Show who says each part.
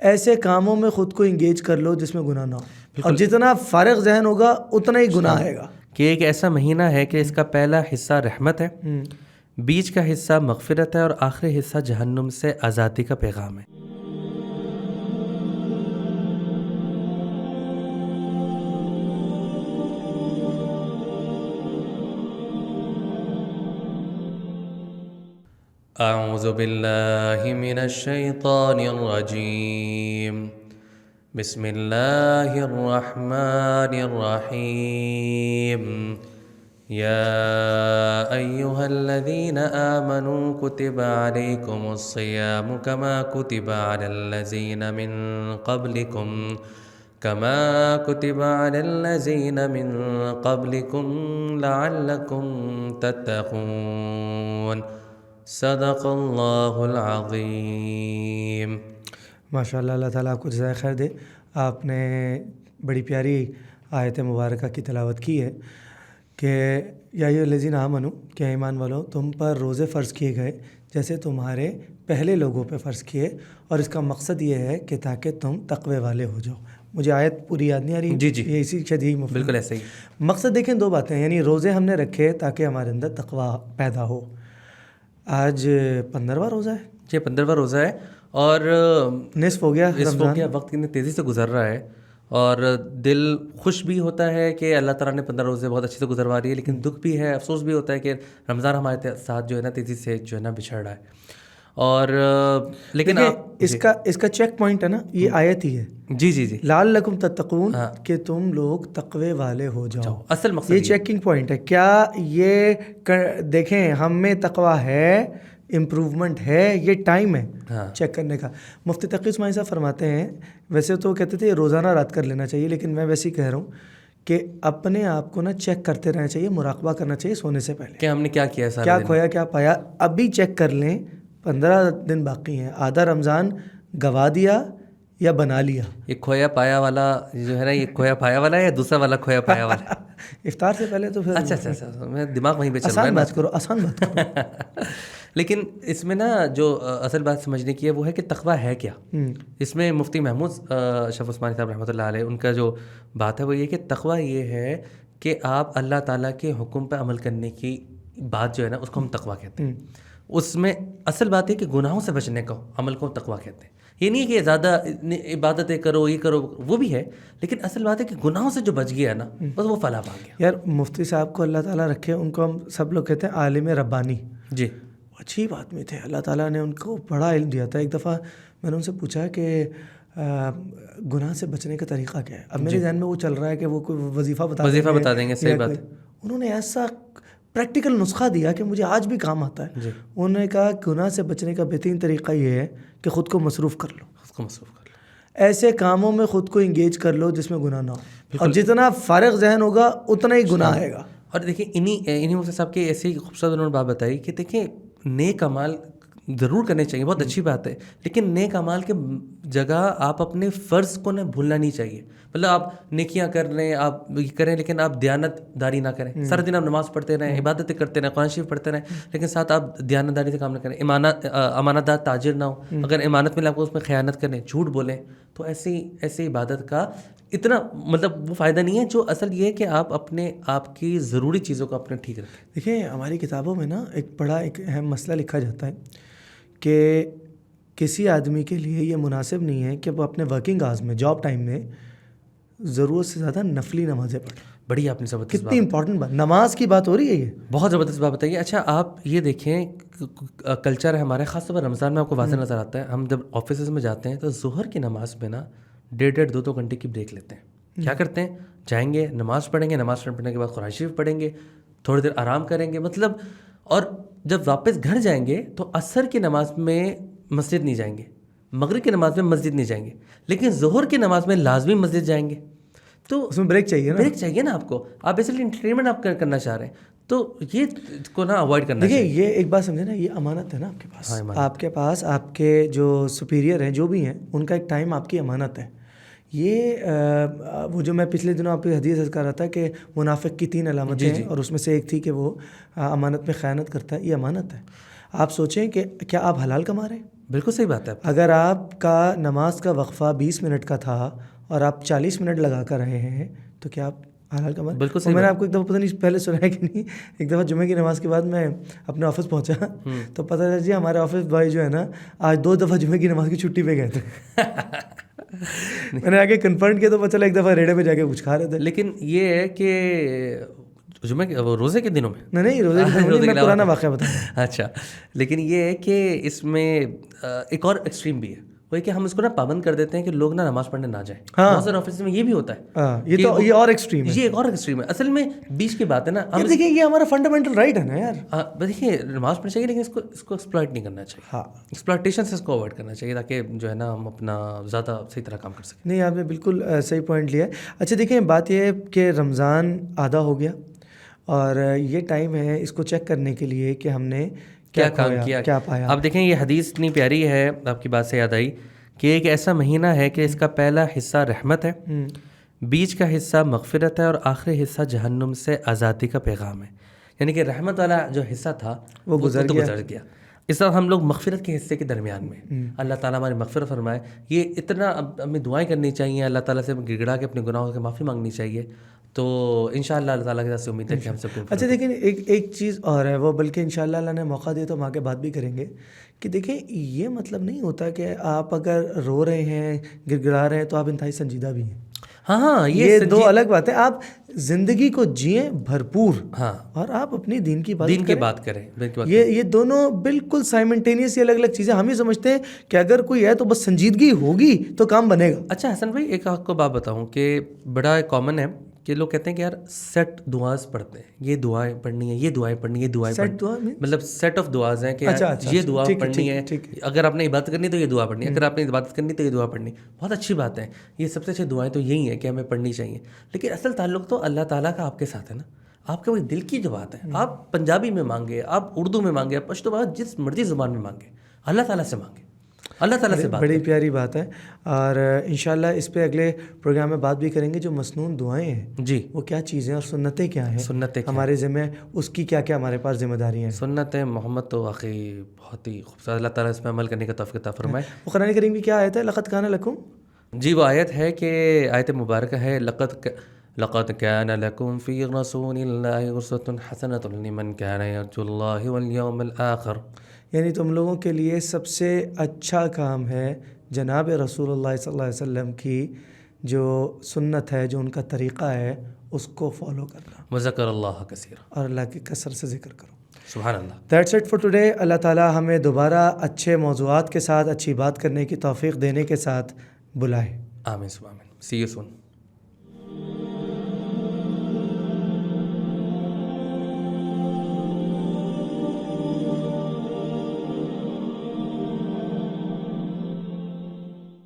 Speaker 1: ایسے کاموں میں خود کو انگیج کر لو جس میں گناہ نہ ہو، اور جتنا فارغ ذہن ہوگا اتنا ہی گناہ آئے گا.
Speaker 2: کہ ایک ایسا مہینہ ہے کہ اس کا پہلا حصہ رحمت ہے، بیچ کا حصہ مغفرت ہے، اور آخری حصہ جہنم سے آزادی کا پیغام ہے. اعوذ باللہ من الشیطان الرجیم، بسم اللہ الرحمن الرحیم. یا ایہا الذین آمنوا کتب علیکم الصیام کما کتب علی الذین من قبلکم لعلکم تتقون. صدق اللہ العظیم.
Speaker 1: ماشاء اللہ، اللہ تعالیٰ آپ کو جزائے خیر دے. آپ نے بڑی پیاری آیت مبارکہ کی تلاوت کی ہے کہ یا ایھا الذین آمنوا، کہ ایمان والو تم پر روزے فرض کیے گئے جیسے تمہارے پہلے لوگوں پہ فرض کیے، اور اس کا مقصد یہ ہے کہ تاکہ تم تقوی والے ہو جاؤ. مجھے آیت پوری یاد نہیں آ رہی.
Speaker 2: جی
Speaker 1: یہ اسی شدید
Speaker 2: بالکل ایسے ہی
Speaker 1: مقصد. دیکھیں دو باتیں، یعنی روزے ہم نے رکھے تاکہ ہمارے اندر تقوی پیدا ہو. آج 15واں روزہ ہے.
Speaker 2: جی 15واں روزہ ہے، اور
Speaker 1: نصف ہو گیا.
Speaker 2: وقت کتنی تیزی سے گزر رہا ہے، اور دل خوش بھی ہوتا ہے کہ اللہ تعالیٰ نے 15 روزے بہت اچھے سے گزروا رہی ہے، لیکن دکھ بھی ہے، افسوس بھی ہوتا ہے کہ رمضان ہمارے ساتھ جو ہے نا تیزی سے جو ہے نا بچھڑ رہا ہے. اور لیکن
Speaker 1: اس کا چیک پوائنٹ ہے نا، یہ آیت ہی ہے.
Speaker 2: جی
Speaker 1: لعلکم تتقون، کہ تم لوگ تقوی والے ہو جاؤ.
Speaker 2: اصل مقصد
Speaker 1: یہ چیکنگ پوائنٹ ہے. کیا یہ دیکھیں ہم میں تقوی ہے، امپروومنٹ ہے، یہ ٹائم ہے چیک کرنے کا. مفتی تقی عثمانی صاحب فرماتے ہیں، ویسے تو کہتے تھے روزانہ رات کر لینا چاہیے، لیکن میں ویسے ہی کہہ رہا ہوں کہ اپنے آپ کو نا چیک کرتے رہنا چاہیے، مراقبہ کرنا چاہیے سونے سے پہلے،
Speaker 2: کہ ہم نے کیا کیا،
Speaker 1: کیا کھویا کیا پایا. ابھی چیک کر لیں. 15 دن باقی ہیں، آدھا رمضان گوا دیا یا بنا لیا.
Speaker 2: یہ کھویا پایا والا جو ہے نا، یہ کھویا پایا والا ہے یا دوسرا والا کھویا پایا والا؟
Speaker 1: افطار سے پہلے تو پھر
Speaker 2: اچھا میں دماغ وہیں پہ چل رہا ہے.
Speaker 1: آسان بات کرو، آسان بات کرو.
Speaker 2: لیکن اس میں نا جو اصل بات سمجھنے کی ہے وہ ہے کہ تقویٰ ہے کیا. اس میں مفتی محمود اشرف عثمانی صاحب رحمۃ اللہ علیہ ان کا جو بات ہے وہ یہ کہ تقویٰ یہ ہے کہ آپ اللہ تعالیٰ کے حکم پہ عمل کرنے کی بات جو ہے نا اس کو ہم تقویٰ کہتے ہیں. اس میں اصل بات ہے کہ گناہوں سے بچنے کا عمل کو تقویٰ کہتے ہیں. یہ نہیں کہ زیادہ عبادتیں کرو، یہ کرو، وہ بھی ہے، لیکن اصل بات ہے کہ گناہوں سے جو بچ گیا نا بس وہ فلاح پا گیا.
Speaker 1: یار مفتی صاحب کو اللہ تعالیٰ رکھے، ان کو ہم سب لوگ کہتے ہیں عالم ربانی.
Speaker 2: جی
Speaker 1: اچھی بات میں تھے، اللہ تعالیٰ نے ان کو بڑا علم دیا تھا. ایک دفعہ میں نے ان سے پوچھا کہ گناہ سے بچنے کا طریقہ کیا ہے. اب میرے ذہن میں وہ چل رہا ہے کہ وہ کوئی وظیفہ بتا
Speaker 2: دیں گے. صحیح بات.
Speaker 1: انہوں نے ایسا پریکٹیکل نسخہ دیا کہ مجھے آج بھی کام آتا ہے. انہوں نے کہا گناہ سے بچنے کا بہترین طریقہ یہ ہے کہ خود کو مصروف کر لو. ایسے کاموں میں خود کو انگیج کر لو جس میں گناہ نہ ہو، اور جتنا فارغ ذہن ہوگا اتنا ہی گناہ آئے گا.
Speaker 2: اور دیکھیں انہی مفتی صاحب کی ایسی خوبصورت انہوں نے بات بتائی کہ دیکھیں نیک اعمال ضرور کرنے چاہیے، بہت اچھی بات ہے، لیکن نیک اعمال کے جگہ آپ اپنے فرض کو نہ بھولنا نہیں چاہیے. مطلب آپ نیکیاں کر رہے ہیں، آپ یہ کریں، لیکن آپ دیانت داری نہ کریں. سارا دن آپ نماز پڑھتے رہیں، عبادتیں کرتے رہیں، قرآن شریف پڑھتے رہیں، لیکن ساتھ آپ دیانت داری سے کام نہ کریں. امانت دار تاجر نہ ہو، اگر امانت ملے آپ کو اس میں خیانت کریں، جھوٹ بولیں، تو ایسی عبادت کا اتنا مطلب وہ فائدہ نہیں ہے. جو اصل یہ ہے کہ آپ اپنے آپ کی ضروری چیزوں کو اپنے ٹھیک رکھیں.
Speaker 1: دیکھیں ہماری کتابوں میں نا ایک اہم مسئلہ لکھا جاتا ہے کہ کسی آدمی کے لیے یہ مناسب نہیں ہے کہ وہ اپنے ورکنگ آورز میں، جاب ٹائم میں ضرورت سے زیادہ نفلی نمازیں پڑھیں.
Speaker 2: بڑی آپ نے زبردست
Speaker 1: کتنی امپورٹنٹ بات، نماز کی بات ہو رہی ہے، یہ
Speaker 2: بہت زبردست بات بتائیے. اچھا آپ یہ دیکھیں کلچر ہے ہمارے، خاص طور پر رمضان میں آپ کو واضح نظر آتا ہے. ہم جب آفیسز میں جاتے ہیں تو ظہر کی نماز میں نا 1.5 2 گھنٹے کی بریک لیتے ہیں. کیا کرتے ہیں؟ جائیں گے، نماز پڑھیں گے، نماز پڑھنے کے بعد قرآن شریف پڑھیں گے، تھوڑی دیر آرام کریں گے، مطلب. اور جب واپس گھر جائیں گے تو عصر کی نماز میں مسجد نہیں جائیں گے، مغرب کی نماز میں مسجد نہیں جائیں گے، لیکن ظہر کی نماز میں لازمی مسجد جائیں گے. تو
Speaker 1: اس میں بریک چاہیے
Speaker 2: نا آپ کو. آپ بیسکلی انٹرٹینمنٹ آپ کرنا چاہ رہے ہیں، تو یہ کو نا اوائڈ کرنا
Speaker 1: چاہیے.
Speaker 2: دیکھیے
Speaker 1: یہ ایک بات سمجھے نا، یہ امانت ہے نا آپ کے پاس. آپ کے پاس آپ کے جو سپیریئر ہیں، جو بھی ہیں، ان کا ایک ٹائم آپ کی امانت ہے. یہ وہ جو میں پچھلے دنوں آپ کی حدیث کر رہا تھا کہ منافق کی 3 علامتیں ہیں، اور اس میں سے ایک تھی کہ وہ امانت میں خیانت کرتا ہے. یہ امانت ہے. آپ سوچیں کہ کیا آپ حلال کما رہے ہیں؟
Speaker 2: بالکل صحیح بات ہے.
Speaker 1: اگر آپ کا نماز کا وقفہ 20 منٹ کا تھا اور آپ 40 منٹ لگا کر رہے ہیں تو کیا آپ حلال کمال.
Speaker 2: بالکل صحیح
Speaker 1: میں نے آپ کو ایک دفعہ پتہ نہیں پہلے سنا ہے کہ نہیں, ایک دفعہ جمعے کی نماز کے بعد میں اپنے آفس پہنچا تو پتہ چلا جی ہمارے آفس بھائی جو ہے نا آج 2 دفعہ جمعے کی نماز کی چھٹی پہ گئے تھے. میں نے آگے کنفرم کیا تو پتہ چلا ایک دفعہ ریڑے پہ جا کے کچھ کھا رہے تھے.
Speaker 2: لیکن یہ ہے کہ جمعے کے روزے کے دنوں میں
Speaker 1: نہیں روزے کے دنوں میں پرانا واقعہ بتایا.
Speaker 2: اچھا, لیکن یہ ہے کہ اس میں ایک اور ایکسٹریم بھی ہے, وہ ہے کہ ہم اس کو نا پابند کر دیتے ہیں کہ لوگ نا نماز پڑھنے نہ جائیں. بہت سارے آفس میں یہ بھی ہوتا ہے.
Speaker 1: یہ اور ایکسٹریم ہے.
Speaker 2: یہ ایک اور ایکسٹریم ہے. اصل میں بیچ کی بات ہے نا.
Speaker 1: ہم دیکھیں یہ ہمارا فنڈامنٹل رائٹ ہے نا یار.
Speaker 2: دیکھیے نماز پڑھنی چاہیے لیکن اس کو ایکسپلائٹ نہیں کرنا چاہیے.
Speaker 1: ہاں
Speaker 2: ایکسپلائٹیشن سے اس کو اوائڈ کرنا چاہیے تاکہ جو ہے نا ہم اپنا زیادہ صحیح طرح کام کر سکیں.
Speaker 1: نہیں آپ نے بالکل صحیح پوائنٹ لیا ہے. اچھا دیکھیں بات یہ ہے کہ رمضان آدھا ہو گیا اور یہ ٹائم ہے اس کو چیک کرنے کے لیے کہ ہم نے
Speaker 2: کیا کام کیا,
Speaker 1: کیا پایا.
Speaker 2: آپ دیکھیں یہ حدیث اتنی پیاری ہے, آپ کی بات سے یاد آئی کہ ایک ایسا مہینہ ہے کہ اس کا پہلا حصہ رحمت ہے, بیچ کا حصہ مغفرت ہے اور آخری حصہ جہنم سے آزادی کا پیغام ہے. یعنی کہ رحمت والا جو حصہ تھا وہ گزر گیا. اس طرح ہم لوگ مغفرت کے حصے کے درمیان میں, اللہ تعالیٰ ہماری مغفرت فرمائے. یہ اتنا ہمیں دعائیں کرنی چاہیے, اللہ تعالیٰ سے گڑ گڑا کے اپنے گناہوں کی معافی مانگنی چاہیے. تو انشاءاللہ اللہ تعالیٰ کے ساتھ سے امید ہے کہ ہم سب کو.
Speaker 1: اچھا دیکھیں ایک چیز اور ہے وہ, بلکہ انشاءاللہ اللہ نے موقع دیا تو ہم آگے بات بھی کریں گے کہ دیکھیں یہ مطلب نہیں ہوتا کہ آپ اگر رو رہے ہیں گڑ گڑا رہے ہیں تو آپ انتہائی سنجیدہ بھی ہیں.
Speaker 2: ہاں
Speaker 1: یہ دو الگ بات ہے. آپ زندگی کو جئیں بھرپور,
Speaker 2: ہاں,
Speaker 1: اور آپ اپنی دین کی
Speaker 2: بات کریں.
Speaker 1: یہ دونوں بالکل سائمنٹینیس الگ الگ چیزیں. ہم یہ سمجھتے ہیں کہ اگر کوئی ہے تو بس سنجیدگی ہوگی تو کام بنے گا.
Speaker 2: اچھا حسن بھائی ایک آپ کو بات بتاؤں کہ بڑا کامن ہے کہ لوگ کہتے ہیں کہ یار سیٹ دعاز پڑھتے ہیں, یہ دعائیں پڑھنی ہے, یہ دعائیں پڑھنی ہے, یہ دعائیں پڑھنی, مطلب سیٹ آف دعاز ہیں کہ یہ دعا پڑھنی ہے, اگر آپ نے عبادت کرنی تو یہ دعا پڑھنی ہے, اگر آپ نے عبادت کرنی تو یہ دعا پڑھنی. بہت اچھی بات ہے, یہ سب سے اچھی دعائیں تو یہی ہیں کہ ہمیں پڑھنی چاہیے. لیکن اصل تعلق تو اللہ تعالیٰ کا آپ کے ساتھ ہے نا. آپ کے وہ دل کی جو بات ہے, آپ پنجابی میں مانگے, آپ اردو میں مانگے, آپ پشتو بات جس مرضی زبان میں مانگے, اللہ تعالیٰ سے مانگے, اللہ تعالیٰ سے بات.
Speaker 1: بڑی پیاری بات ہے. اور انشاءاللہ اس پہ اگلے پروگرام میں بات بھی کریں گے جو مسنون دعائیں ہیں
Speaker 2: جی
Speaker 1: وہ کیا چیزیں اور سنتیں کیا ہیں,
Speaker 2: سنتیں
Speaker 1: ہمارے ذمہ اس کی کیا کیا ہمارے پاس ذمہ داریاں ہیں.
Speaker 2: سنت محمد تو واقعی بہت ہی خوبصورت, اللہ تعالیٰ اس پہ عمل کرنے کا توفیق عطا فرمائے.
Speaker 1: وہ قرآن کریم کی کیا آیت ہے, لقد کان لکم.
Speaker 2: جی وہ آیت ہے کہ آیت مبارکہ ہے لقد كان لكم في رسول الله اسوة حسنة لمن كان يرجو الله واليوم الآخر.
Speaker 1: یعنی تم لوگوں کے لیے سب سے اچھا کام ہے جناب رسول اللہ صلی اللہ علیہ وسلم کی جو سنت ہے, جو ان کا طریقہ ہے, اس کو فالو کرنا.
Speaker 2: وذکر اللہ کثیرا,
Speaker 1: اور اللہ کی کثرت سے ذکر کرو.
Speaker 2: سبحان اللہ.
Speaker 1: That's it for today. اللہ تعالیٰ ہمیں دوبارہ اچھے موضوعات کے ساتھ اچھی بات کرنے کی توفیق دینے کے ساتھ بلائے.
Speaker 2: آمین. سی یو سون.